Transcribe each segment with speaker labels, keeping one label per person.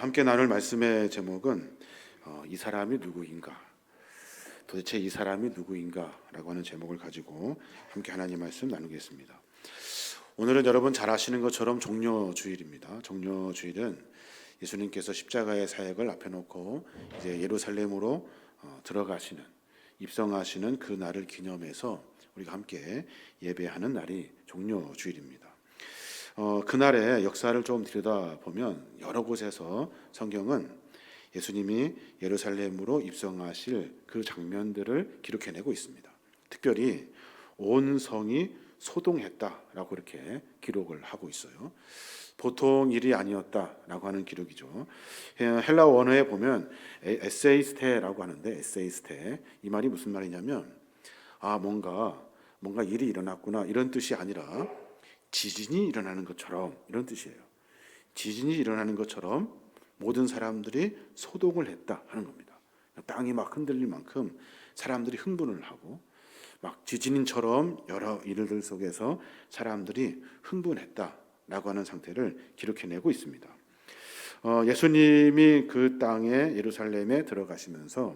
Speaker 1: 함께 나눌 말씀의 제목은 이 사람이 누구인가? 도대체 이 사람이 누구인가? 라고 하는 제목을 가지고 함께 하나님 말씀 나누겠습니다. 오늘은 여러분 잘 아시는 것처럼 종려주일입니다. 종려주일은 예수님께서 십자가의 사역을 앞에 놓고 이제 예루살렘으로 들어가시는, 입성하시는 그 날을 기념해서 우리가 함께 예배하는 날이 종려주일입니다. 그날의 역사를 좀 들여다보면 여러 곳에서 성경은 예수님이 예루살렘으로 입성하실 그 장면들을 기록해내고 있습니다. 특별히 온 성이 소동했다라고 이렇게 기록을 하고 있어요. 보통 일이 아니었다라고 하는 기록이죠. 헬라 원어에 보면 에세이스테라고 하는데, 에세이스테, 이 말이 무슨 말이냐면 뭔가 일이 일어났구나 이런 뜻이 아니라 지진이 일어나는 것처럼, 이런 뜻이에요. 지진이 일어나는 것처럼 모든 사람들이 소동을 했다 하는 겁니다. 땅이 막 흔들릴 만큼 사람들이 흥분을 하고 막 지진처럼 여러 일들 속에서 사람들이 흥분했다라고 하는 상태를 기록해내고 있습니다. 예수님이 그 땅에 예루살렘에 들어가시면서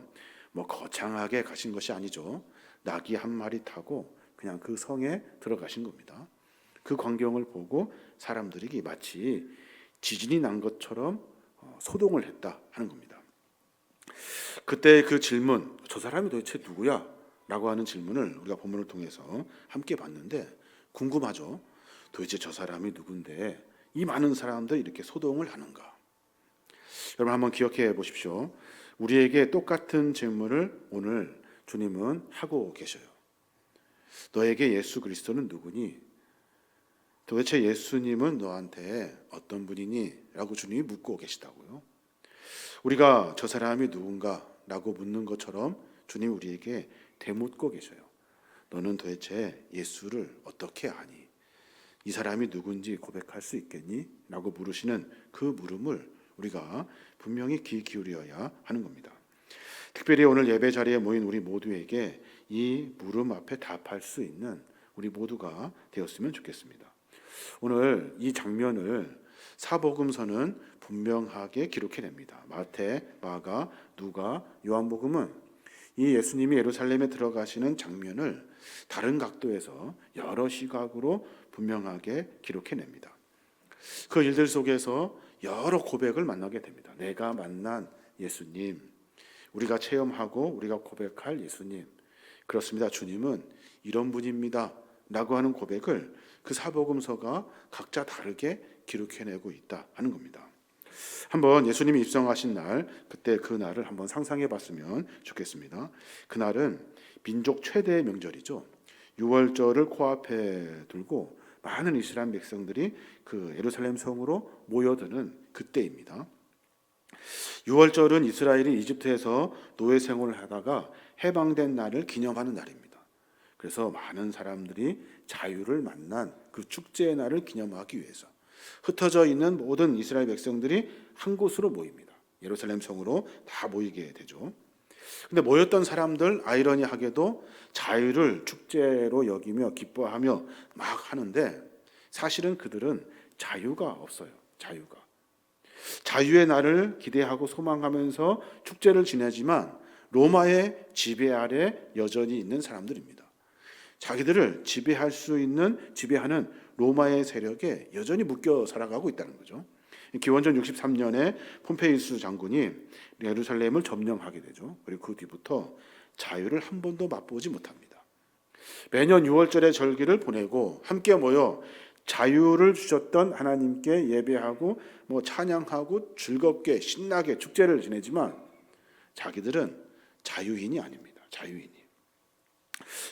Speaker 1: 거창하게 가신 것이 아니죠. 나귀 한 마리 타고 그냥 그 성에 들어가신 겁니다. 그 광경을 보고 사람들이 마치 지진이 난 것처럼 소동을 했다 하는 겁니다. 그때 그 질문, 저 사람이 도대체 누구야? 라고 하는 질문을 우리가 본문을 통해서 함께 봤는데 궁금하죠? 도대체 저 사람이 누군데 이 많은 사람들이 이렇게 소동을 하는가? 여러분 한번 기억해 보십시오. 우리에게 똑같은 질문을 오늘 주님은 하고 계셔요. 너에게 예수 그리스도는 누구니? 도대체 예수님은 너한테 어떤 분이니? 라고 주님이 묻고 계시다고요. 우리가 저 사람이 누군가? 라고 묻는 것처럼 주님 우리에게 되묻고 계셔요. 너는 도대체 예수를 어떻게 아니? 이 사람이 누군지 고백할 수 있겠니? 라고 물으시는 그 물음을 우리가 분명히 귀 기울여야 하는 겁니다. 특별히 오늘 예배 자리에 모인 우리 모두에게 이 물음 앞에 답할 수 있는 우리 모두가 되었으면 좋겠습니다. 오늘 이 장면을 사복음서는 분명하게 기록해냅니다. 마태, 마가, 누가, 요한복음은 이 예수님이 예루살렘에 들어가시는 장면을 다른 각도에서 여러 시각으로 분명하게 기록해냅니다. 그 일들 속에서 여러 고백을 만나게 됩니다. 내가 만난 예수님, 우리가 체험하고 우리가 고백할 예수님, 그렇습니다. 주님은 이런 분입니다 라고 하는 고백을 그 사복음서가 각자 다르게 기록해내고 있다 하는 겁니다. 한번 예수님이 입성하신 날, 그때 그 날을 한번 상상해 봤으면 좋겠습니다. 그날은 민족 최대의 명절이죠. 유월절을 코앞에 두고 많은 이스라엘 백성들이 그 예루살렘 성으로 모여드는 그때입니다. 유월절은 이스라엘이 이집트에서 노예 생활을 하다가 해방된 날을 기념하는 날입니다. 그래서 많은 사람들이 자유를 만난 그 축제의 날을 기념하기 위해서 흩어져 있는 모든 이스라엘 백성들이 한 곳으로 모입니다. 예루살렘 성으로 다 모이게 되죠. 근데 모였던 사람들 아이러니하게도 자유를 축제로 여기며 기뻐하며 막 하는데 사실은 그들은 자유가 없어요. 자유의 날을 기대하고 소망하면서 축제를 지내지만 로마의 지배 아래 여전히 있는 사람들입니다. 자기들을 지배하는 로마의 세력에 여전히 묶여 살아가고 있다는 거죠. 기원전 63년에 폼페이우스 장군이 예루살렘을 점령하게 되죠. 그리고 그 뒤부터 자유를 한 번도 맛보지 못합니다. 매년 6월절의 절기를 보내고 함께 모여 자유를 주셨던 하나님께 예배하고 찬양하고 즐겁게 신나게 축제를 지내지만 자기들은 자유인이 아닙니다. 자유인이.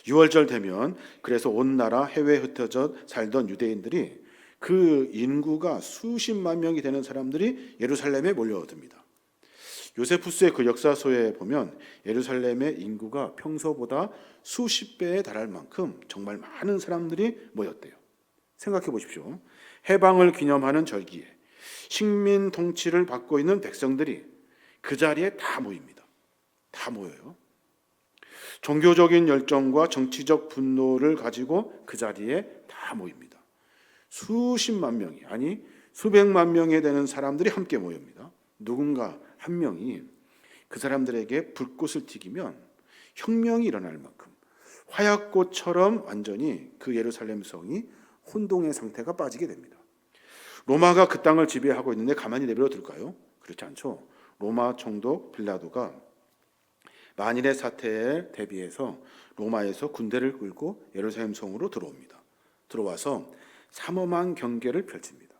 Speaker 1: 6월절 되면 그래서 온 나라 해외에 흩어져 살던 유대인들이 그 인구가 수십만 명이 되는 사람들이 예루살렘에 몰려듭니다. 요세푸스의 그 역사서에 보면 예루살렘의 인구가 평소보다 수십 배에 달할 만큼 정말 많은 사람들이 모였대요. 생각해 보십시오. 해방을 기념하는 절기에 식민 통치를 받고 있는 백성들이 그 자리에 다 모입니다. 다 모여요. 종교적인 열정과 정치적 분노를 가지고 그 자리에 다 모입니다. 수십만 명이, 아니 수백만 명이 되는 사람들이 함께 모입니다. 누군가 한 명이 그 사람들에게 불꽃을 튀기면 혁명이 일어날 만큼 화약꽃처럼 완전히 그 예루살렘 성이 혼동의 상태가 빠지게 됩니다. 로마가 그 땅을 지배하고 있는데 가만히 내버려 둘까요? 그렇지 않죠. 로마 총독 빌라도가 만일의 사태에 대비해서 로마에서 군대를 끌고 예루살렘 성으로 들어옵니다. 들어와서 삼엄한 경계를 펼칩니다.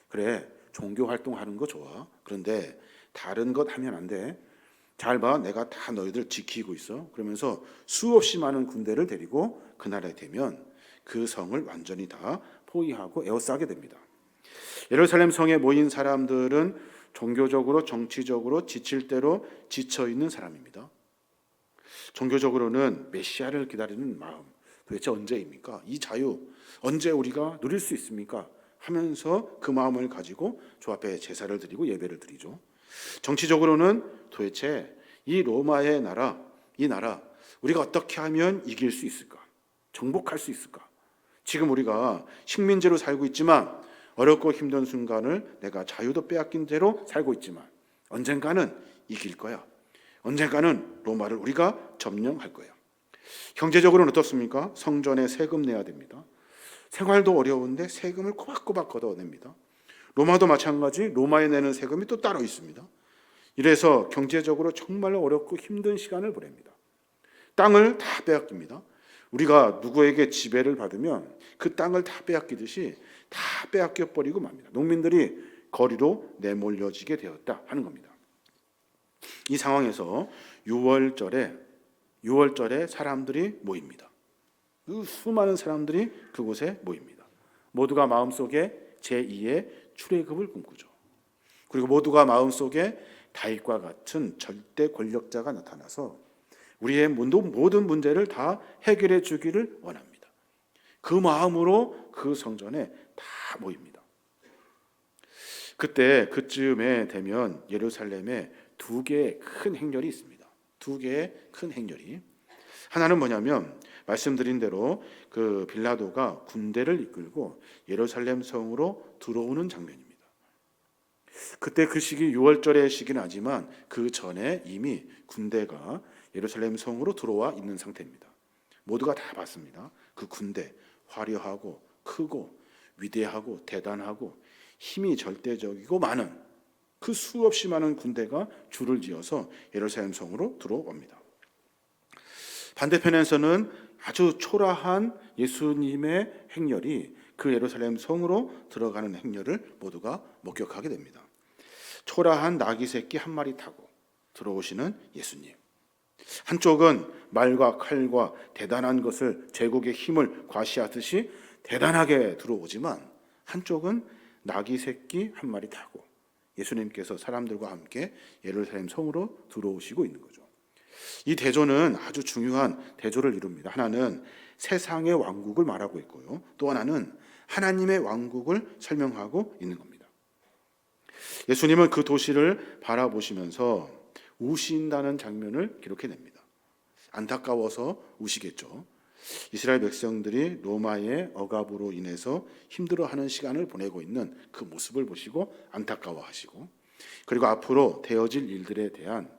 Speaker 1: 그래, 종교 활동하는 거 좋아. 그런데 다른 것 하면 안 돼. 잘 봐, 내가 다 너희들 지키고 있어. 그러면서 수없이 많은 군대를 데리고 그날에 되면 그 성을 완전히 다 포위하고 에워싸게 됩니다. 예루살렘 성에 모인 사람들은 종교적으로 정치적으로 지칠 대로 지쳐 있는 사람입니다. 종교적으로는 메시아를 기다리는 마음, 도대체 언제입니까? 이 자유 언제 우리가 누릴 수 있습니까? 하면서 그 마음을 가지고 주 앞에 제사를 드리고 예배를 드리죠. 정치적으로는 도대체 이 로마의 나라, 이 나라 우리가 어떻게 하면 이길 수 있을까? 정복할 수 있을까? 지금 우리가 식민지로 살고 있지만 어렵고 힘든 순간을 내가 자유도 빼앗긴 채로 살고 있지만 언젠가는 이길 거야. 언젠가는 로마를 우리가 점령할 거야. 경제적으로는 어떻습니까? 성전에 세금 내야 됩니다. 생활도 어려운데 세금을 꼬박꼬박 걷어냅니다. 로마도 마찬가지, 로마에 내는 세금이 또 따로 있습니다. 이래서 경제적으로 정말 어렵고 힘든 시간을 보냅니다. 땅을 다 빼앗깁니다. 우리가 누구에게 지배를 받으면 그 땅을 다 빼앗기듯이 다 빼앗겨 버리고 맙니다. 농민들이 거리로 내몰려지게 되었다 하는 겁니다. 이 상황에서 6월절에 사람들이 모입니다. 그 수많은 사람들이 그곳에 모입니다. 모두가 마음속에 제2의 출애굽을 꿈꾸죠. 그리고 모두가 마음속에 다윗과 같은 절대 권력자가 나타나서 우리의 모든 문제를 다 해결해 주기를 원합니다. 그 마음으로 그 성전에 다 모입니다. 그쯤에 되면 예루살렘에 두 개의 큰 행렬이 있습니다. 두 개의 큰 행렬이. 하나는 뭐냐면 말씀드린 대로 그 빌라도가 군대를 이끌고 예루살렘 성으로 들어오는 장면입니다. 그때 그 시기 6월절의 시기는 하지만 그 전에 이미 군대가 예루살렘 성으로 들어와 있는 상태입니다. 모두가 다 봤습니다. 그 군대 화려하고 크고 위대하고 대단하고 힘이 절대적이고 많은 그 수없이 많은 군대가 줄을 지어서 예루살렘 성으로 들어옵니다. 반대편에서는 아주 초라한 예수님의 행렬이 그 예루살렘 성으로 들어가는 행렬을 모두가 목격하게 됩니다. 초라한 나귀 새끼 한 마리 타고 들어오시는 예수님. 한쪽은 말과 칼과 대단한 것을 제국의 힘을 과시하듯이 대단하게 들어오지만 한쪽은 나귀 새끼 한 마리 타고 예수님께서 사람들과 함께 예루살렘 성으로 들어오시고 있는 거죠. 이 대조는 아주 중요한 대조를 이룹니다. 하나는 세상의 왕국을 말하고 있고요. 또 하나는 하나님의 왕국을 설명하고 있는 겁니다. 예수님은 그 도시를 바라보시면서 우신다는 장면을 기록해냅니다. 안타까워서 우시겠죠. 이스라엘 백성들이 로마의 억압으로 인해서 힘들어하는 시간을 보내고 있는 그 모습을 보시고 안타까워하시고 그리고 앞으로 되어질 일들에 대한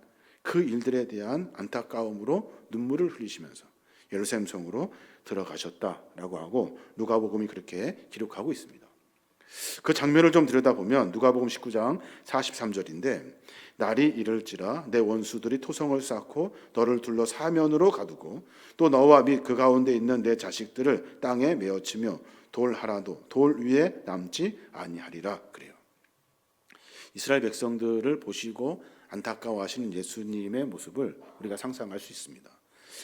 Speaker 1: 그 일들에 대한 안타까움으로 눈물을 흘리시면서 예루살렘 성으로 들어가셨다라고 하고 누가복음이 그렇게 기록하고 있습니다. 그 장면을 좀 들여다보면 누가복음 19장 43절인데 날이 이를지라 내 원수들이 토성을 쌓고 너를 둘러 사면으로 가두고 또 너와 및 그 가운데 있는 내 자식들을 땅에 메어치며 돌 하나도 돌 위에 남지 아니하리라 그래요. 이스라엘 백성들을 보시고 안타까워하시는 예수님의 모습을 우리가 상상할 수 있습니다.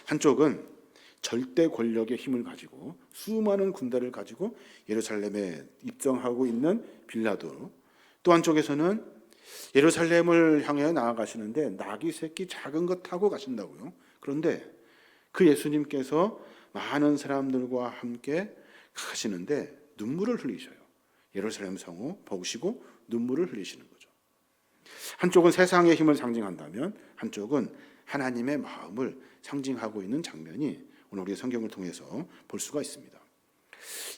Speaker 1: 한쪽은 절대 권력의 힘을 가지고 수많은 군대를 가지고 예루살렘에 입성하고 있는 빌라도, 또 한쪽에서는 예루살렘을 향해 나아가시는데 나귀 새끼 작은 것 타고 가신다고요. 그런데 그 예수님께서 많은 사람들과 함께 가시는데 눈물을 흘리셔요. 예루살렘 성을 보시고 눈물을 흘리시는 거죠. 한쪽은 세상의 힘을 상징한다면 한쪽은 하나님의 마음을 상징하고 있는 장면이 오늘 우리의 성경을 통해서 볼 수가 있습니다.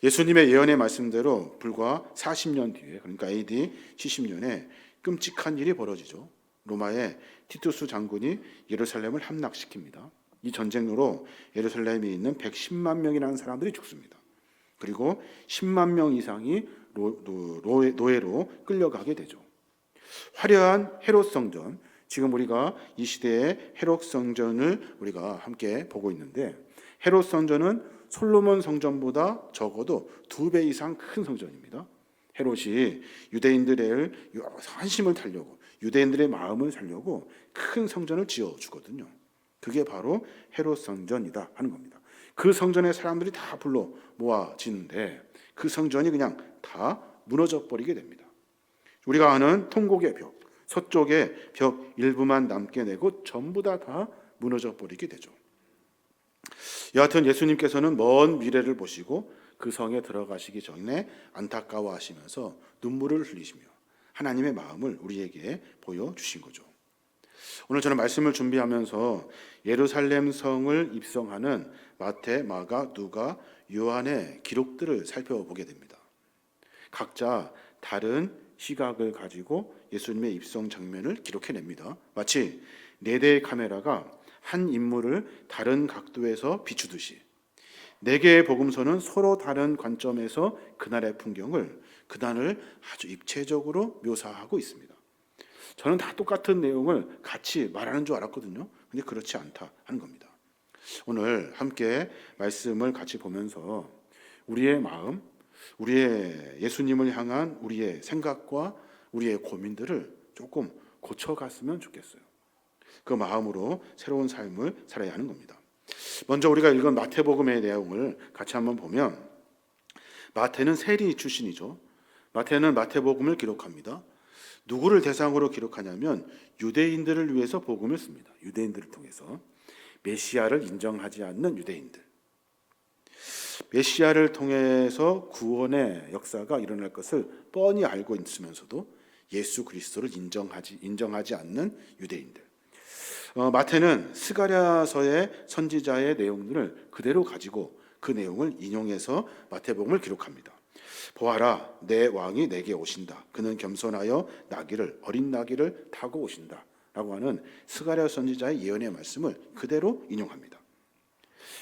Speaker 1: 예수님의 예언의 말씀대로 불과 40년 뒤에, 그러니까 AD 70년에 끔찍한 일이 벌어지죠. 로마의 티투스 장군이 예루살렘을 함락시킵니다. 이 전쟁으로 예루살렘에 있는 110만 명이라는 사람들이 죽습니다. 그리고 10만 명 이상이 노예로 끌려가게 되죠. 화려한 헤롯 성전, 지금 우리가 이 시대의 헤롯 성전을 우리가 함께 보고 있는데, 헤롯 성전은 솔로몬 성전보다 적어도 2배 이상 큰 성전입니다. 헤롯이 유대인들의 한심을 달려고, 유대인들의 마음을 살려고 큰 성전을 지어주거든요. 그게 바로 헤롯 성전이다 하는 겁니다. 그 성전에 사람들이 다 불러 모아지는데 그 성전이 그냥 다 무너져 버리게 됩니다. 우리가 아는 통곡의 벽, 서쪽의 벽 일부만 남게 내고 전부 다 무너져 버리게 되죠. 여하튼 예수님께서는 먼 미래를 보시고 그 성에 들어가시기 전에 안타까워하시면서 눈물을 흘리시며 하나님의 마음을 우리에게 보여주신 거죠. 오늘 저는 말씀을 준비하면서 예루살렘 성을 입성하는 마태, 마가, 누가, 요한의 기록들을 살펴보게 됩니다. 각자 다른 시각을 가지고 예수님의 입성 장면을 기록해냅니다. 마치 4대의 카메라가 한 인물을 다른 각도에서 비추듯이 4개의 복음서는 서로 다른 관점에서 그날의 풍경을, 그날을 아주 입체적으로 묘사하고 있습니다. 저는 다 똑같은 내용을 같이 말하는 줄 알았거든요. 근데 그렇지 않다 하는 겁니다. 오늘 함께 말씀을 같이 보면서 우리의 마음, 우리의 예수님을 향한 우리의 생각과 우리의 고민들을 조금 고쳐갔으면 좋겠어요. 그 마음으로 새로운 삶을 살아야 하는 겁니다. 먼저 우리가 읽은 마태복음의 내용을 같이 한번 보면, 마태는 세리 출신이죠. 마태는 마태복음을 기록합니다. 누구를 대상으로 기록하냐면 유대인들을 위해서 복음을 씁니다. 유대인들을 통해서 메시아를 인정하지 않는 유대인들, 메시아를 통해서 구원의 역사가 일어날 것을 뻔히 알고 있으면서도 예수 그리스도를 인정하지 않는 유대인들. 마태는 스가랴서의 선지자의 내용들을 그대로 가지고 그 내용을 인용해서 마태복음을 기록합니다. 보아라, 내 왕이 내게 오신다. 그는 겸손하여 어린 나귀를 타고 오신다 라고 하는 스가랴 선지자의 예언의 말씀을 그대로 인용합니다.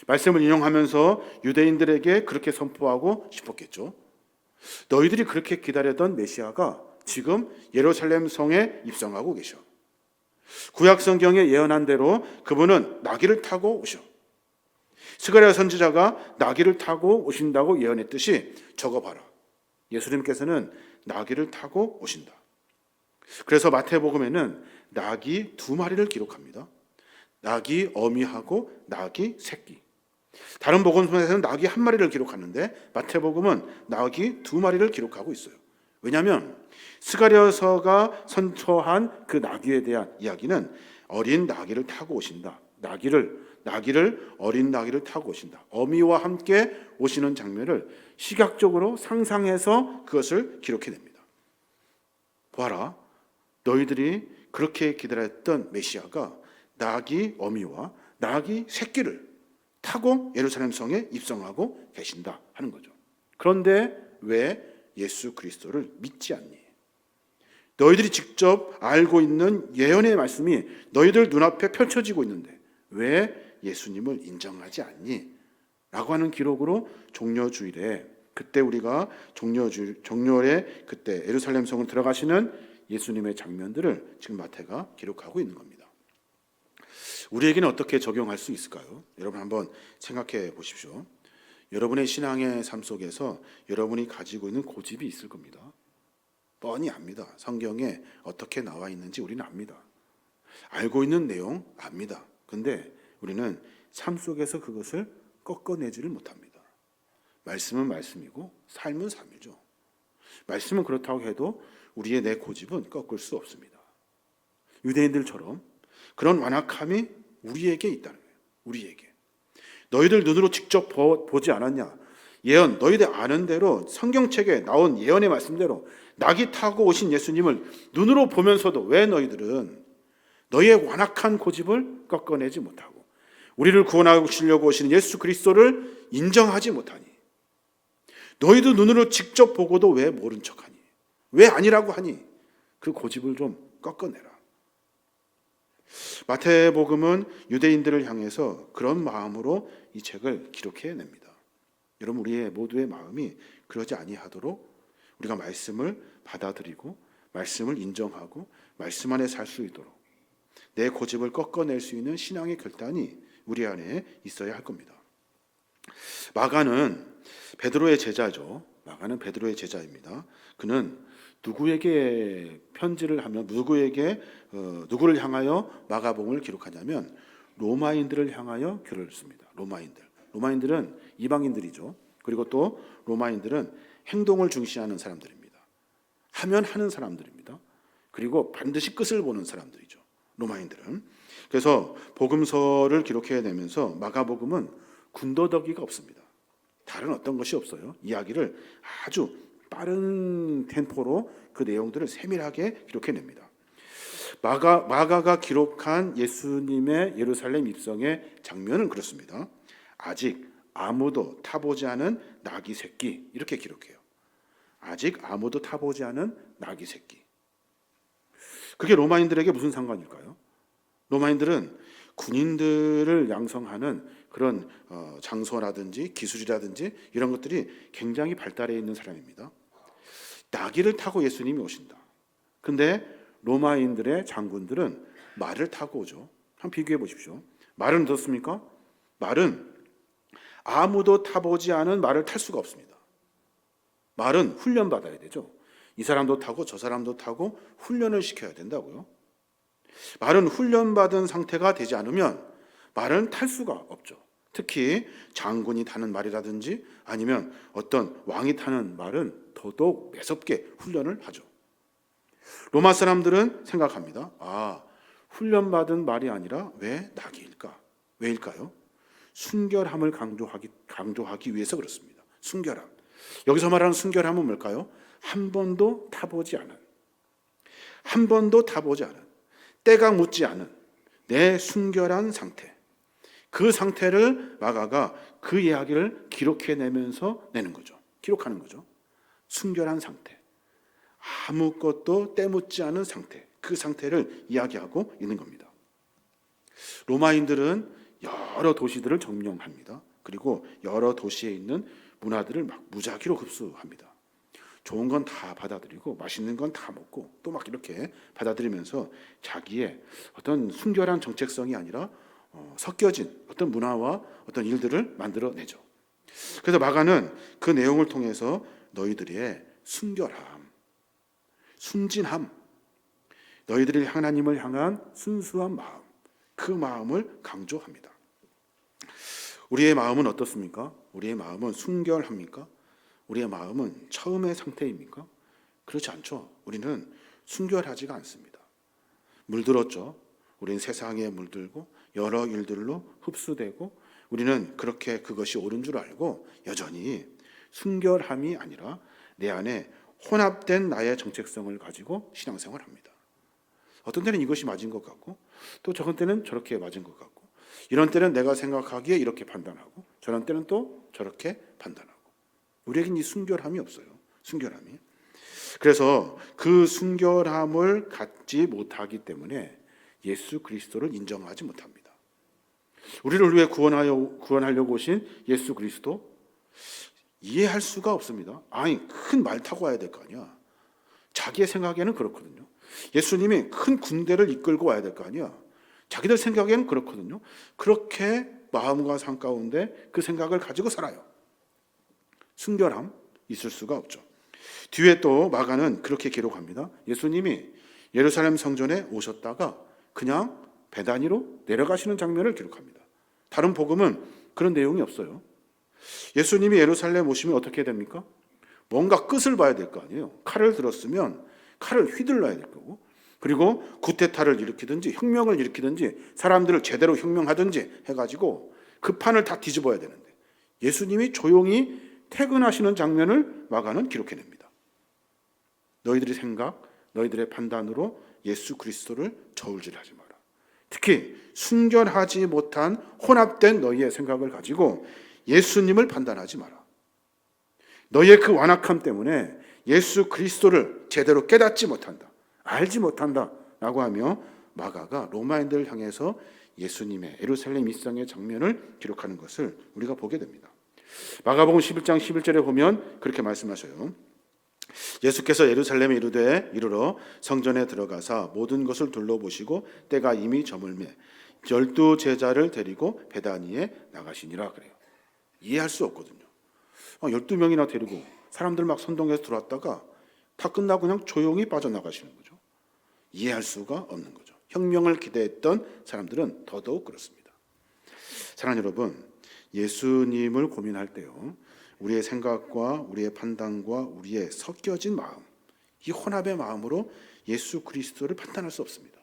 Speaker 1: 말씀을 인용하면서 유대인들에게 그렇게 선포하고 싶었겠죠. 너희들이 그렇게 기다렸던 메시아가 지금 예루살렘 성에 입성하고 계셔. 구약 성경에 예언한 대로 그분은 나귀를 타고 오셔. 스가랴 선지자가 나귀를 타고 오신다고 예언했듯이 적어봐라. 예수님께서는 나귀를 타고 오신다. 그래서 마태복음에는 나귀 2마리를 기록합니다. 나귀 어미하고 나귀 새끼. 다른 복음서에서는 나귀 1마리를 기록하는데 마태복음은 나귀 2마리를 기록하고 있어요. 왜냐하면 스가랴서가 선처한 그 나귀에 대한 이야기는 어린 나귀를 타고 오신다. 어린 나귀를 타고 오신다. 어미와 함께 오시는 장면을 시각적으로 상상해서 그것을 기록해냅니다. 보아라, 너희들이 그렇게 기다렸던 메시아가 나귀 어미와 나귀 새끼를 타고 예루살렘 성에 입성하고 계신다 하는 거죠. 그런데 왜 예수 그리스도를 믿지 않니? 너희들이 직접 알고 있는 예언의 말씀이 너희들 눈앞에 펼쳐지고 있는데 왜 예수님을 인정하지 않니? 라고 하는 기록으로 종려주일에, 그때 우리가 종려에 그때 예루살렘 성을 들어가시는 예수님의 장면들을 지금 마태가 기록하고 있는 겁니다. 우리에게는 어떻게 적용할 수 있을까요? 여러분 한번 생각해 보십시오. 여러분의 신앙의 삶 속에서 여러분이 가지고 있는 고집이 있을 겁니다. 뻔히 압니다. 성경에 어떻게 나와 있는지 우리는 압니다. 알고 있는 내용 압니다. 근데 우리는 삶 속에서 그것을 꺾어내지를 못합니다. 말씀은 말씀이고 삶은 삶이죠. 말씀은 그렇다고 해도 우리의 내 고집은 꺾을 수 없습니다. 유대인들처럼 그런 완악함이 우리에게 있다는 거예요. 우리에게. 너희들 눈으로 직접 보지 않았냐? 예언, 너희들 아는 대로 성경책에 나온 예언의 말씀대로 나귀 타고 오신 예수님을 눈으로 보면서도 왜 너희들은 너희의 완악한 고집을 꺾어내지 못하고 우리를 구원하시려고 오시는 예수 그리스도를 인정하지 못하니? 너희도 눈으로 직접 보고도 왜 모른 척하니? 왜 아니라고 하니? 그 고집을 좀 꺾어내라. 마태복음은 유대인들을 향해서 그런 마음으로 이 책을 기록해냅니다. 여러분, 우리의 모두의 마음이 그러지 아니하도록 우리가 말씀을 받아들이고 말씀을 인정하고 말씀 안에 살 수 있도록 내 고집을 꺾어낼 수 있는 신앙의 결단이 우리 안에 있어야 할 겁니다. 마가는 베드로의 제자죠. 마가는 베드로의 제자입니다. 그는 누구에게 편지를 하면 누구를 향하여 마가복음을 기록하냐면 로마인들을 향하여 글을 씁니다. 로마인들은 이방인들이죠. 그리고 또 로마인들은 행동을 중시하는 사람들입니다. 하면 하는 사람들입니다. 그리고 반드시 끝을 보는 사람들이죠. 로마인들은. 그래서 복음서를 기록해내면서 마가복음은 군더더기가 없습니다. 다른 어떤 것이 없어요. 이야기를 아주 빠른 템포로 그 내용들을 세밀하게 기록해냅니다. 마가가 기록한 예수님의 예루살렘 입성의 장면은 그렇습니다. 아직 아무도 타보지 않은 나귀 새끼, 이렇게 기록해요. 아직 아무도 타보지 않은 나귀 새끼. 그게 로마인들에게 무슨 상관일까요? 로마인들은 군인들을 양성하는 그런 장소라든지 기술이라든지 이런 것들이 굉장히 발달해 있는 사람입니다. 나귀를 타고 예수님이 오신다. 근데 로마인들의 장군들은 말을 타고 오죠. 한번 비교해 보십시오. 말은 어떻습니까? 말은 아무도 타보지 않은 말을 탈 수가 없습니다. 말은 훈련받아야 되죠. 이 사람도 타고 저 사람도 타고 훈련을 시켜야 된다고요. 말은 훈련받은 상태가 되지 않으면 말은 탈 수가 없죠. 특히 장군이 타는 말이라든지 아니면 어떤 왕이 타는 말은 더더욱 매섭게 훈련을 하죠. 로마 사람들은 생각합니다. 훈련받은 말이 아니라 왜 나귀일까? 왜일까요? 순결함을 강조하기 위해서 그렇습니다. 순결함. 여기서 말하는 순결함은 뭘까요? 한 번도 타보지 않은, 때가 묻지 않은 내 순결한 상태. 그 상태를 마가가 그 이야기를 기록해내면서 내는 거죠. 기록하는 거죠. 순결한 상태. 아무것도 때묻지 않은 상태. 그 상태를 이야기하고 있는 겁니다. 로마인들은 여러 도시들을 점령합니다. 그리고 여러 도시에 있는 문화들을 막 무작위로 흡수합니다. 좋은 건 다 받아들이고 맛있는 건 다 먹고 또 막 이렇게 받아들이면서 자기의 어떤 순결한 정체성이 아니라 섞여진 어떤 문화와 어떤 일들을 만들어내죠. 그래서 마가는 그 내용을 통해서 너희들의 순결함, 순진함, 너희들이 하나님을 향한 순수한 마음, 그 마음을 강조합니다. 우리의 마음은 어떻습니까? 우리의 마음은 순결합니까? 우리의 마음은 처음의 상태입니까? 그렇지 않죠. 우리는 순결하지가 않습니다. 물들었죠. 우리는 세상에 물들고 여러 일들로 흡수되고 우리는 그렇게 그것이 옳은 줄 알고 여전히 순결함이 아니라 내 안에 혼합된 나의 정체성을 가지고 신앙생활합니다. 어떤 때는 이것이 맞은 것 같고 또 저런 때는 저렇게 맞은 것 같고 이런 때는 내가 생각하기에 이렇게 판단하고 저런 때는 또 저렇게 판단하고 우리에겐 이 순결함이 없어요. 순결함이. 그래서 그 순결함을 갖지 못하기 때문에 예수 그리스도를 인정하지 못합니다. 우리를 위해 구원하려고 오신 예수 그리스도 이해할 수가 없습니다. 아니, 큰 말 타고 와야 될 거 아니야. 자기의 생각에는 그렇거든요. 예수님이 큰 군대를 이끌고 와야 될 거 아니야. 자기들 생각에는 그렇거든요. 그렇게 마음과 삶 가운데 그 생각을 가지고 살아요. 순결함 있을 수가 없죠. 뒤에 또 마가는 그렇게 기록합니다. 예수님이 예루살렘 성전에 오셨다가 그냥 베다니로 내려가시는 장면을 기록합니다. 다른 복음은 그런 내용이 없어요. 예수님이 예루살렘 오시면 어떻게 됩니까? 뭔가 끝을 봐야 될 거 아니에요. 칼을 들었으면 칼을 휘둘러야 될 거고 그리고 구테타를 일으키든지 혁명을 일으키든지 사람들을 제대로 혁명하든지 해가지고 그 판을 다 뒤집어야 되는데 예수님이 조용히 퇴근하시는 장면을 마가는 기록해냅니다. 너희들의 생각, 너희들의 판단으로 예수 그리스도를 저울질하지 마라. 특히 순결하지 못한 혼합된 너희의 생각을 가지고 예수님을 판단하지 마라. 너희의 그 완악함 때문에 예수 그리스도를 제대로 깨닫지 못한다. 알지 못한다라고 하며 마가가 로마인들을 향해서 예수님의 예루살렘 입성의 장면을 기록하는 것을 우리가 보게 됩니다. 마가복음 11장 11절에 보면 그렇게 말씀하셔요. 예수께서 예루살렘에 이르러 성전에 들어가사 모든 것을 둘러보시고 때가 이미 저물매 12 제자를 데리고 베다니에 나가시니라 그래요. 이해할 수 없거든요. 12명이나 데리고 사람들 막 선동해서 들어왔다가 다 끝나고 그냥 조용히 빠져나가시는 거죠. 이해할 수가 없는 거죠. 혁명을 기대했던 사람들은 더더욱 그렇습니다. 사랑하는 여러분, 예수님을 고민할 때요, 우리의 생각과 우리의 판단과 우리의 섞여진 마음, 이 혼합의 마음으로 예수 그리스도를 판단할 수 없습니다.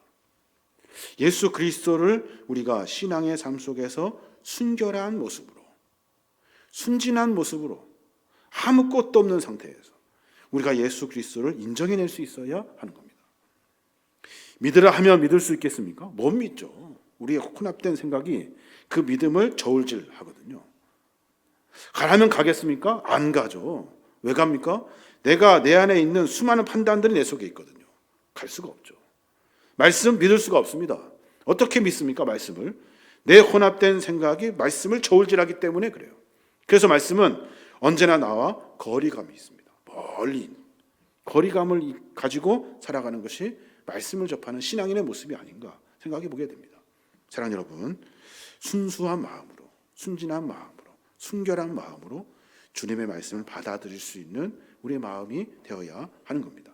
Speaker 1: 예수 그리스도를 우리가 신앙의 삶 속에서 순결한 모습으로, 순진한 모습으로, 아무것도 없는 상태에서 우리가 예수 그리스도를 인정해낼 수 있어야 하는 겁니다. 믿으라 하면 믿을 수 있겠습니까? 못 믿죠. 우리의 혼합된 생각이 그 믿음을 저울질하거든요. 가라면 가겠습니까? 안 가죠. 왜 갑니까? 내가 내 안에 있는 수많은 판단들이 내 속에 있거든요. 갈 수가 없죠. 말씀 믿을 수가 없습니다. 어떻게 믿습니까? 말씀을. 내 혼합된 생각이 말씀을 저울질하기 때문에 그래요. 그래서 말씀은 언제나 나와 거리감이 있습니다. 멀리 거리감을 가지고 살아가는 것이 말씀을 접하는 신앙인의 모습이 아닌가 생각해 보게 됩니다. 사랑하는 여러분, 순수한 마음으로, 순진한 마음으로, 순결한 마음으로 주님의 말씀을 받아들일 수 있는 우리의 마음이 되어야 하는 겁니다.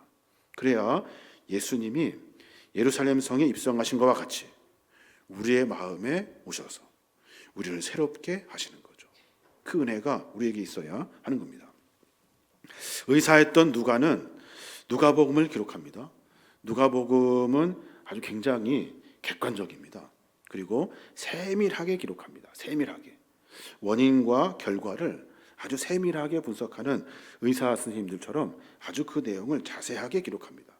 Speaker 1: 그래야 예수님이 예루살렘 성에 입성하신 것과 같이 우리의 마음에 오셔서 우리를 새롭게 하시는 거죠. 그 은혜가 우리에게 있어야 하는 겁니다. 의사했던 누가는 누가복음을 기록합니다. 누가복음은 아주 굉장히 객관적입니다. 그리고 세밀하게 기록합니다. 세밀하게. 원인과 결과를 아주 세밀하게 분석하는 의사 선생님들처럼 아주 그 내용을 자세하게 기록합니다.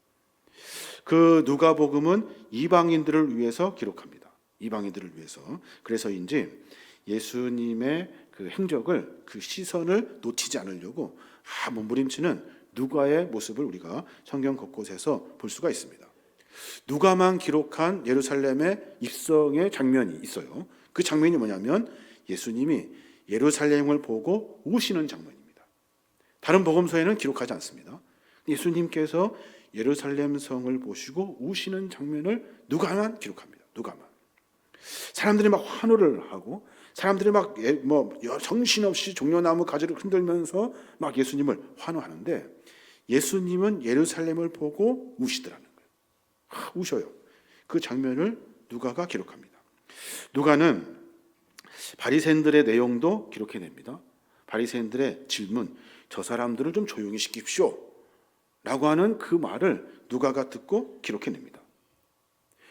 Speaker 1: 그 누가복음은 이방인들을 위해서 기록합니다. 이방인들을 위해서. 그래서인지 예수님의 그 행적을, 그 시선을 놓치지 않으려고 몸부림치는 누가의 모습을 우리가 성경 곳곳에서 볼 수가 있습니다. 누가만 기록한 예루살렘의 입성의 장면이 있어요. 그 장면이 뭐냐면 예수님이 예루살렘을 보고 우시는 장면입니다. 다른 복음서에는 기록하지 않습니다. 예수님께서 예루살렘 성을 보시고 우시는 장면을 누가만 기록합니다. 누가만. 사람들이 막 환호를 하고 사람들이 막 정신없이 종려나무 가지를 흔들면서 막 예수님을 환호하는데 예수님은 예루살렘을 보고 우시더라는 거예요. 우셔요. 그 장면을 누가가 기록합니다. 누가는 바리새인들의 내용도 기록해냅니다. 바리새인들의 질문, 저 사람들을 좀 조용히 시킵시오 라고 하는 그 말을 누가가 듣고 기록해냅니다.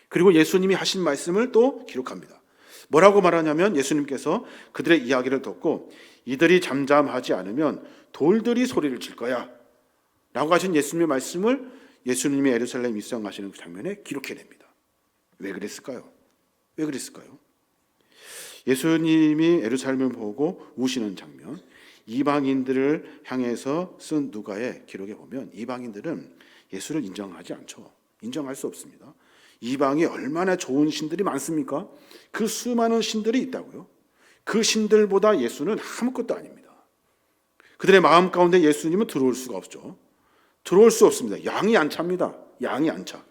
Speaker 1: 그리고 예수님이 하신 말씀을 또 기록합니다. 뭐라고 말하냐면 예수님께서 그들의 이야기를 듣고 이들이 잠잠하지 않으면 돌들이 소리를 칠 거야 라고 하신 예수님의 말씀을 예수님이 예루살렘 입성하시는 그 장면에 기록해냅니다. 왜 그랬을까요? 왜 그랬을까요? 예수님이 예루살렘을 보고 우시는 장면, 이방인들을 향해서 쓴 누가의 기록에 보면 이방인들은 예수를 인정하지 않죠. 인정할 수 없습니다. 이방이 얼마나 좋은 신들이 많습니까? 그 수많은 신들이 있다고요. 그 신들보다 예수는 아무것도 아닙니다. 그들의 마음 가운데 예수님은 들어올 수가 없죠. 들어올 수 없습니다. 양이 안 찹니다. 양이 안 차.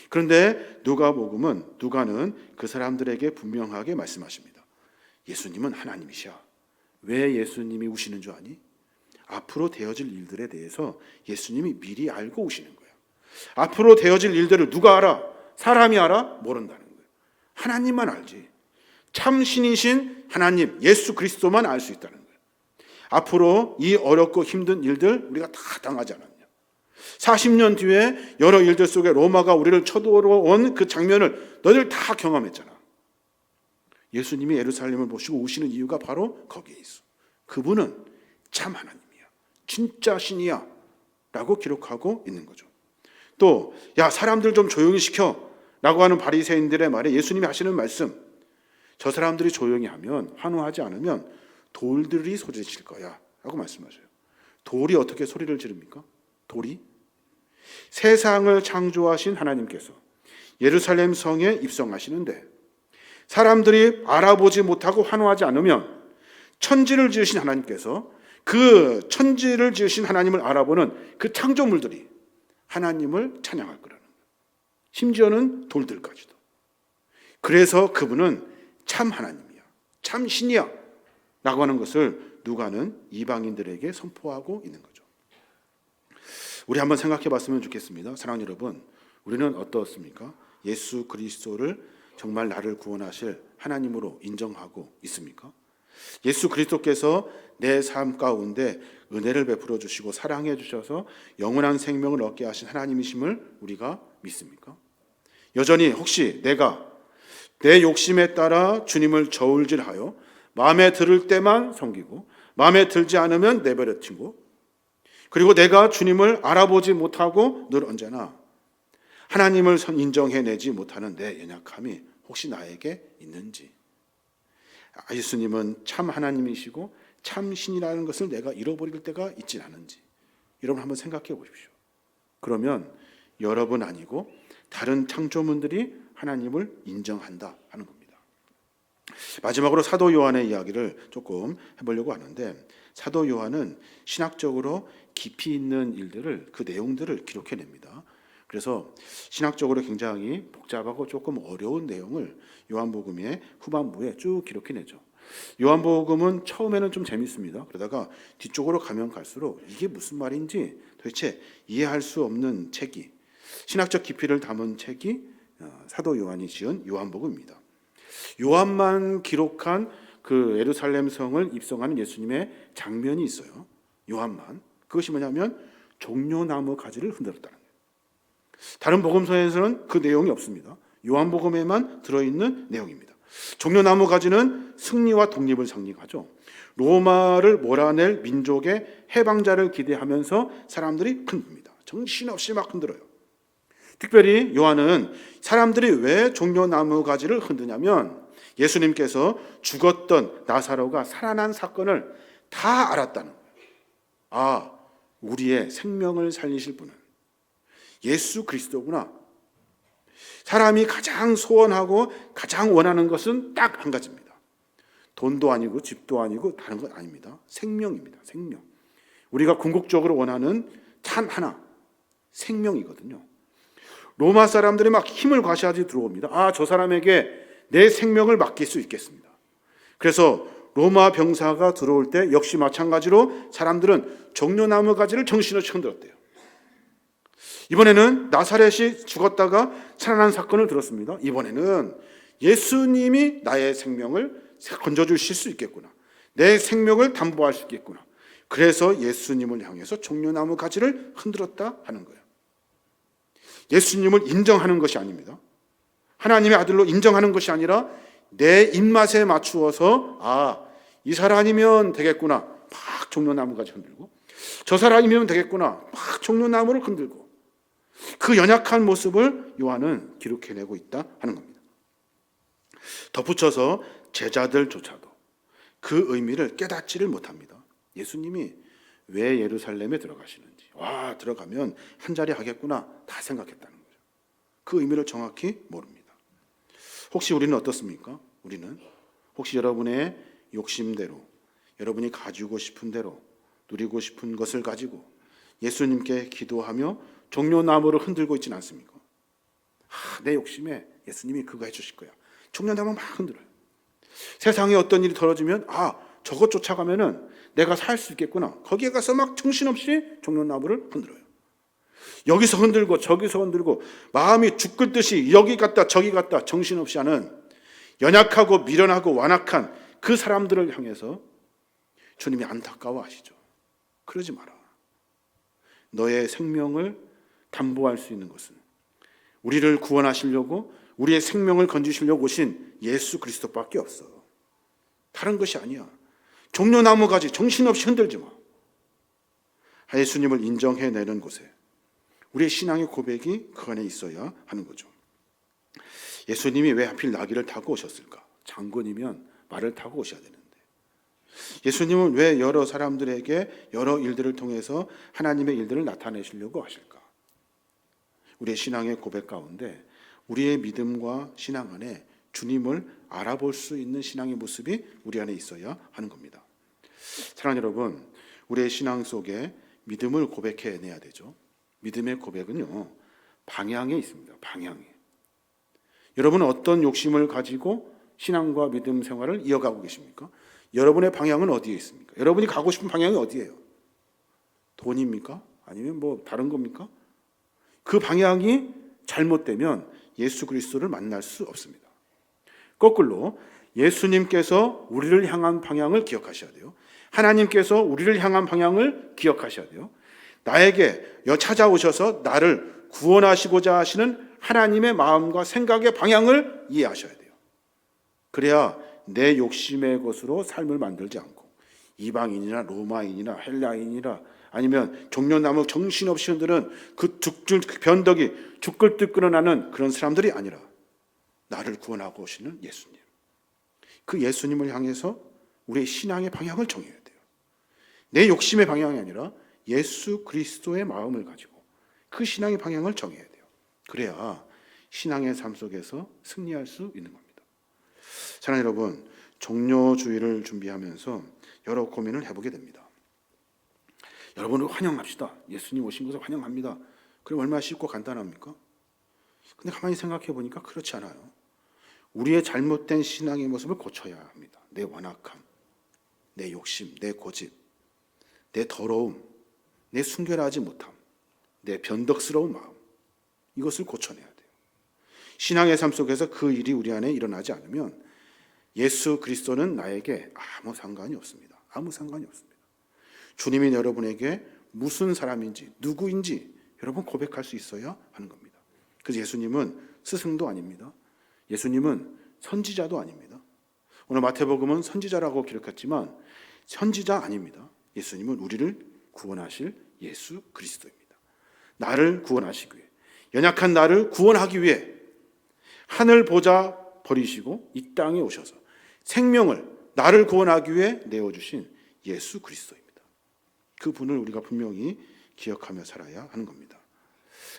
Speaker 1: 그런데 누가는 그 사람들에게 분명하게 말씀하십니다. 예수님은 하나님이시야. 왜 예수님이 우시는 줄 아니? 앞으로 되어질 일들에 대해서 예수님이 미리 알고 우시는 거예요. 앞으로 되어질 일들을 누가 알아? 사람이 알아? 모른다는 거예요. 하나님만 알지. 참 신이신 하나님 예수 그리스도만 알 수 있다는 거예요. 앞으로 이 어렵고 힘든 일들 우리가 다 당하지 않았냐. 40년 뒤에 여러 일들 속에 로마가 우리를 쳐들어온 그 장면을 너희들 다 경험했잖아. 예수님이 예루살렘을 보시고 오시는 이유가 바로 거기에 있어. 그분은 참 하나님이야. 진짜 신이야. 라고 기록하고 있는 거죠. 또 야 사람들 좀 조용히 시켜 라고 하는 바리새인들의 말에 예수님이 하시는 말씀, 저 사람들이 조용히 하면, 환호하지 않으면 돌들이 소리를 칠 거야 라고 말씀하셔요. 돌이 어떻게 소리를 지릅니까? 돌이? 세상을 창조하신 하나님께서 예루살렘 성에 입성하시는데 사람들이 알아보지 못하고 환호하지 않으면 천지를 지으신 하나님께서 그 천지를 지으신 하나님을 알아보는 그 창조물들이 하나님을 찬양할 거라는 거예요. 심지어는 돌들까지도. 그래서 그분은 참 하나님이야, 참 신이야 라고 하는 것을 누가는 이방인들에게 선포하고 있는 거죠. 우리 한번 생각해 봤으면 좋겠습니다. 사랑하는 여러분, 우리는 어떻습니까? 예수 그리스도를 정말 나를 구원하실 하나님으로 인정하고 있습니까? 예수 그리스도께서 내 삶 가운데 은혜를 베풀어 주시고 사랑해 주셔서 영원한 생명을 얻게 하신 하나님이심을 우리가 믿습니까? 여전히 혹시 내가 내 욕심에 따라 주님을 저울질하여 마음에 들을 때만 섬기고 마음에 들지 않으면 내버려치고 그리고 내가 주님을 알아보지 못하고 늘 언제나 하나님을 인정해내지 못하는 내 연약함이 혹시 나에게 있는지, 예수님은 참 하나님이시고 참 신이라는 것을 내가 잃어버릴 때가 있지 않은지 여러분 한번 생각해 보십시오. 그러면 여러분 아니고 다른 창조물들이 하나님을 인정한다 하는 겁니다. 마지막으로 사도 요한의 이야기를 조금 해보려고 하는데, 사도 요한은 신학적으로 깊이 있는 일들을, 그 내용들을 기록해냅니다. 그래서 신학적으로 굉장히 복잡하고 조금 어려운 내용을 요한복음의 후반부에 쭉 기록해내죠. 요한복음은 처음에는 좀 재밌습니다. 그러다가 뒤쪽으로 가면 갈수록 이게 무슨 말인지 도대체 이해할 수 없는 책이, 신학적 깊이를 담은 책이 사도 요한이 지은 요한복음입니다. 요한만 기록한 그 예루살렘 성을 입성하는 예수님의 장면이 있어요. 요한만. 그것이 뭐냐면 종려나무 가지를 흔들었다는 거예요. 다른 복음서에서는 그 내용이 없습니다. 요한복음에만 들어있는 내용입니다. 종려나무 가지는 승리와 독립을 상징하죠. 로마를 몰아낼 민족의 해방자를 기대하면서 사람들이 흔듭니다. 정신없이 막 흔들어요. 특별히 요한은 사람들이 왜 종려나무 가지를 흔드냐면 예수님께서 죽었던 나사로가 살아난 사건을 다 알았다는 거예요. 아, 우리의 생명을 살리실 분은 예수 그리스도구나. 사람이 가장 소원하고 가장 원하는 것은 딱 한 가지입니다. 돈도 아니고 집도 아니고 다른 건 아닙니다. 생명입니다. 생명. 우리가 궁극적으로 원하는 단 하나, 생명이거든요. 로마 사람들이 막 힘을 과시하지 들어옵니다. 아, 저 사람에게 내 생명을 맡길 수 있겠습니다. 그래서 로마 병사가 들어올 때 역시 마찬가지로 사람들은 종려나무 가지를 정신없이 흔들었대요. 이번에는 나사렛이 죽었다가 살아난 사건을 들었습니다. 이번에는 예수님이 나의 생명을 건져주실 수 있겠구나. 내 생명을 담보할 수 있겠구나. 그래서 예수님을 향해서 종려나무 가지를 흔들었다 하는 거예요. 예수님을 인정하는 것이 아닙니다. 하나님의 아들로 인정하는 것이 아니라 내 입맛에 맞추어서 아, 이 사람이면 되겠구나. 막 종려나무 가지 흔들고, 저 사람이면 되겠구나. 막 종려나무를 흔들고, 그 연약한 모습을 요한은 기록해내고 있다 하는 겁니다. 덧붙여서 제자들조차도 그 의미를 깨닫지를 못합니다. 예수님이 왜 예루살렘에 들어가시는지, 와, 들어가면 한 자리 하겠구나 다 생각했다는 거죠. 그 의미를 정확히 모릅니다. 혹시 우리는 어떻습니까? 우리는 혹시 여러분의 욕심대로, 여러분이 가지고 싶은 대로, 누리고 싶은 것을 가지고 예수님께 기도하며 종려나무를 흔들고 있지는 않습니까? 내 욕심에 예수님이 그거 해주실 거야. 종려나무 막 흔들어요. 세상에 어떤 일이 벌어지면 아, 저것 쫓아가면은 내가 살 수 있겠구나. 거기에 가서 막 정신없이 종려나무를 흔들어요. 여기서 흔들고 저기서 흔들고 마음이 죽을 듯이 여기 갔다 저기 갔다 정신없이 하는 연약하고 미련하고 완악한 그 사람들을 향해서 주님이 안타까워하시죠. 그러지 마라. 너의 생명을 담보할 수 있는 것은 우리를 구원하시려고 우리의 생명을 건지시려고 오신 예수 그리스도밖에 없어. 다른 것이 아니야. 종려나무 가지 정신없이 흔들지 마. 예수님을 인정해내는 곳에 우리의 신앙의 고백이 그 안에 있어야 하는 거죠. 예수님이 왜 하필 나귀를 타고 오셨을까? 장군이면 말을 타고 오셔야 되는데, 예수님은 왜 여러 사람들에게 여러 일들을 통해서 하나님의 일들을 나타내시려고 하실까? 우리의 신앙의 고백 가운데 우리의 믿음과 신앙 안에 주님을 알아볼 수 있는 신앙의 모습이 우리 안에 있어야 하는 겁니다. 사랑하는 여러분, 우리의 신앙 속에 믿음을 고백해내야 되죠. 믿음의 고백은요, 방향에 있습니다. 방향에. 여러분은 어떤 욕심을 가지고 신앙과 믿음 생활을 이어가고 계십니까? 여러분의 방향은 어디에 있습니까? 여러분이 가고 싶은 방향이 어디예요? 돈입니까? 아니면 뭐 다른 겁니까? 그 방향이 잘못되면 예수 그리스도를 만날 수 없습니다. 거꾸로 예수님께서 우리를 향한 방향을 기억하셔야 돼요. 하나님께서 우리를 향한 방향을 기억하셔야 돼요. 나에게 찾아오셔서 나를 구원하시고자 하시는 하나님의 마음과 생각의 방향을 이해하셔야 돼요. 그래야 내 욕심의 것으로 삶을 만들지 않고 이방인이나 로마인이나 헬라인이나 아니면 종려나무 정신없이 흔드는 그 변덕이 죽글듯 끌어나는 그런 사람들이 아니라 나를 구원하고 오시는 예수님, 그 예수님을 향해서 우리의 신앙의 방향을 정해야 돼요. 내 욕심의 방향이 아니라 예수 그리스도의 마음을 가지고 그 신앙의 방향을 정해야 돼요. 그래야 신앙의 삶 속에서 승리할 수 있는 겁니다. 사랑하는 여러분, 종료주의를 준비하면서 여러 고민을 해보게 됩니다. 여러분을 환영합시다. 예수님 오신 것을 환영합니다. 그럼 얼마나 쉽고 간단합니까? 근데 가만히 생각해 보니까 그렇지 않아요. 우리의 잘못된 신앙의 모습을 고쳐야 합니다. 내 완악함, 내 욕심, 내 고집, 내 더러움, 내 순결하지 못함, 내 변덕스러운 마음, 이것을 고쳐내야 돼요. 신앙의 삶 속에서 그 일이 우리 안에 일어나지 않으면 예수 그리스도는 나에게 아무 상관이 없습니다. 아무 상관이 없습니다. 주님이 여러분에게 무슨 사람인지 누구인지 여러분 고백할 수 있어야 하는 겁니다. 그래서 예수님은 스승도 아닙니다. 예수님은 선지자도 아닙니다. 오늘 마태복음은 선지자라고 기록했지만 선지자 아닙니다. 예수님은 우리를 구원하실 예수 그리스도입니다. 나를 구원하시기 위해, 연약한 나를 구원하기 위해 하늘 보좌 버리시고 이 땅에 오셔서 생명을 나를 구원하기 위해 내어주신 예수 그리스도입니다. 그 분을 우리가 분명히 기억하며 살아야 하는 겁니다.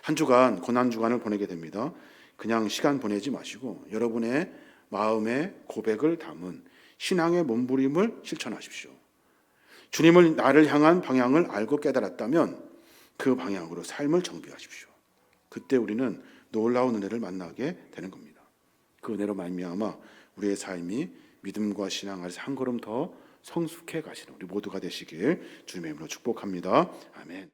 Speaker 1: 한 주간 고난주간을 보내게 됩니다. 그냥 시간 보내지 마시고 여러분의 마음의 고백을 담은 신앙의 몸부림을 실천하십시오. 주님을 나를 향한 방향을 알고 깨달았다면 그 방향으로 삶을 정비하십시오. 그때 우리는 놀라운 은혜를 만나게 되는 겁니다. 그 은혜로 말미암아 우리의 삶이 믿음과 신앙 안에서 한 걸음 더 성숙해 가시는 우리 모두가 되시길 주님의 이름으로 축복합니다. 아멘.